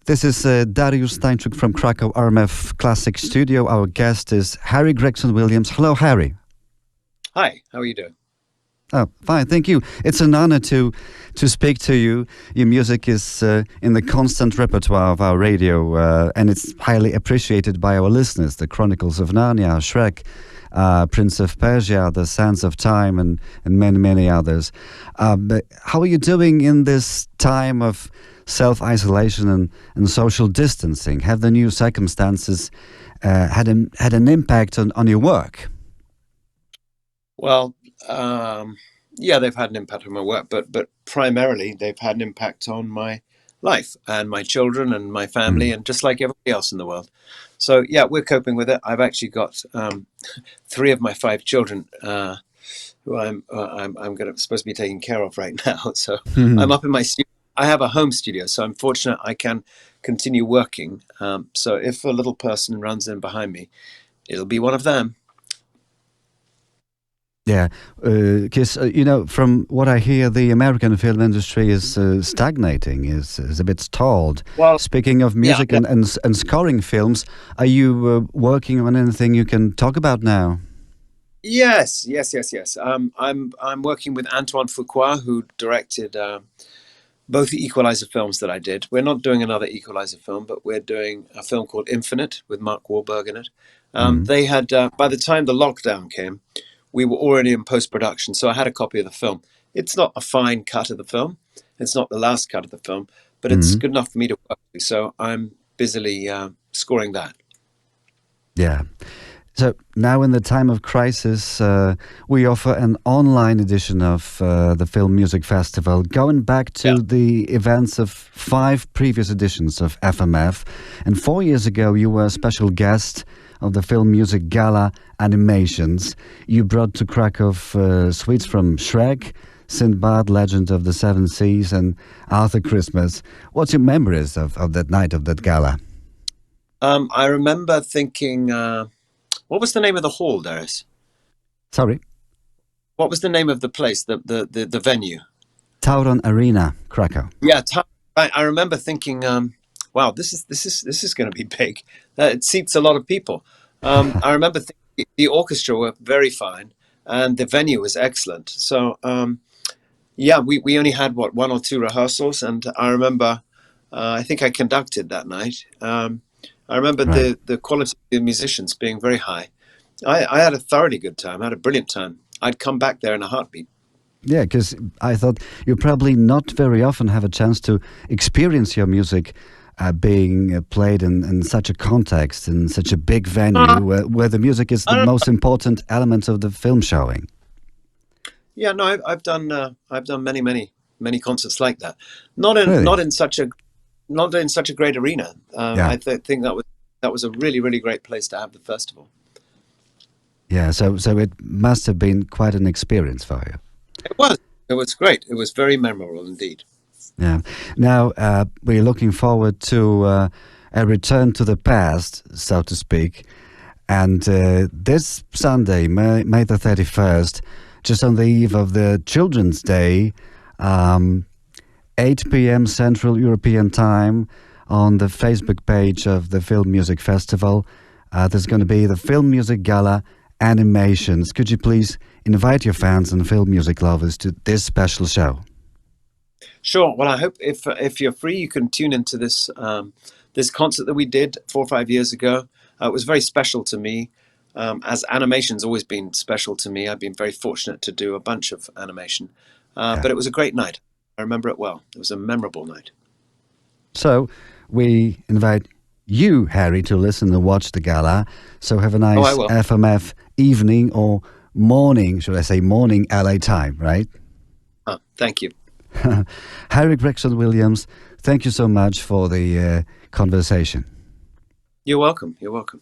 This is Dariusz Stańczuk from Krakow RMF Classic Studio. Our guest is Harry Gregson-Williams. Hello, Harry. Hi, how are you doing? Oh, fine, thank you. It's an honor to speak to you. Your music is in the constant repertoire of our radio, and it's highly appreciated by our listeners. The Chronicles of Narnia, Shrek, Prince of Persia, The Sands of Time, and many, many others. But how are you doing in this time of self-isolation and social distancing? Have the new circumstances had an impact on your work? Well, yeah, they've had an impact on my work, but primarily they've had an impact on my life and my children and my family, and just like everybody else in the world. So yeah, we're coping with it. I've actually got 3 of my 5 children who I'm supposed to be taking care of right now. So I'm up in my studio. I have a home studio, so I'm fortunate I can continue working. So if a little person runs in behind me, it'll be one of them. Yeah, because, from what I hear, the American film industry is stagnating, is a bit stalled. Well, speaking of music, yeah. and scoring films, are you working on anything you can talk about now? Yes. I'm working with Antoine Fuqua, who directed both the Equalizer films that I did. We're not doing another Equalizer film, but we're doing a film called Infinite with Mark Wahlberg in it. They had, by the time the lockdown came, we were already in post-production, so I had a copy of the film. It's not a fine cut of the film. It's not the last cut of the film, but it's good enough for me to work with. So I'm busily scoring that. Yeah. So now in the time of crisis, we offer an online edition of the Film Music Festival, going back to the events of 5 previous editions of FMF. And 4 years ago, you were a special guest of the Film Music Gala Animations. You brought to Krakow suites from Shrek, Sindbad, Legend of the Seven Seas, and Arthur Christmas. What's your memories of that night, of that gala? I remember thinking, what was the name of the hall, Darius? Sorry? What was the name of the place, the venue? Tauron Arena, Krakow. Yeah, I remember thinking, wow, this is going to be big. It seats a lot of people. I remember the orchestra were very fine, and the venue was excellent. So, yeah, we only had 1 or 2 rehearsals, and I remember, I think I conducted that night. I remember the quality of the musicians being very high. I had a thoroughly good time. I had a brilliant time. I'd come back there in a heartbeat. Yeah, because I thought you probably not very often have a chance to experience your music being played in such a context, in such a big venue where the music is the most important element of the film showing. Yeah, no, I've done many concerts like that. Not in such a great arena. I think that was a really great place to have the festival. Yeah, so it must have been quite an experience for you. It was great. It was very memorable indeed. Yeah. Now, we're looking forward to a return to the past, so to speak. And this Sunday, May the 31st, just on the eve of the Children's Day, 8 p.m. Central European Time, on the Facebook page of the Film Music Festival, there's going to be the Film Music Gala Animations. Could you please invite your fans and film music lovers to this special show? Sure. Well, I hope if you're free, you can tune into this this concert that we did 4 or 5 years ago. It was very special to me, as animation's always been special to me. I've been very fortunate to do a bunch of animation, but it was a great night. I remember it well. It was a memorable night. So we invite you, Harry, to listen and watch the gala. So have a nice FMF evening or morning, should I say morning LA time, right? Thank you. Harry Gregson-Williams, thank you so much for the conversation. You're welcome. You're welcome.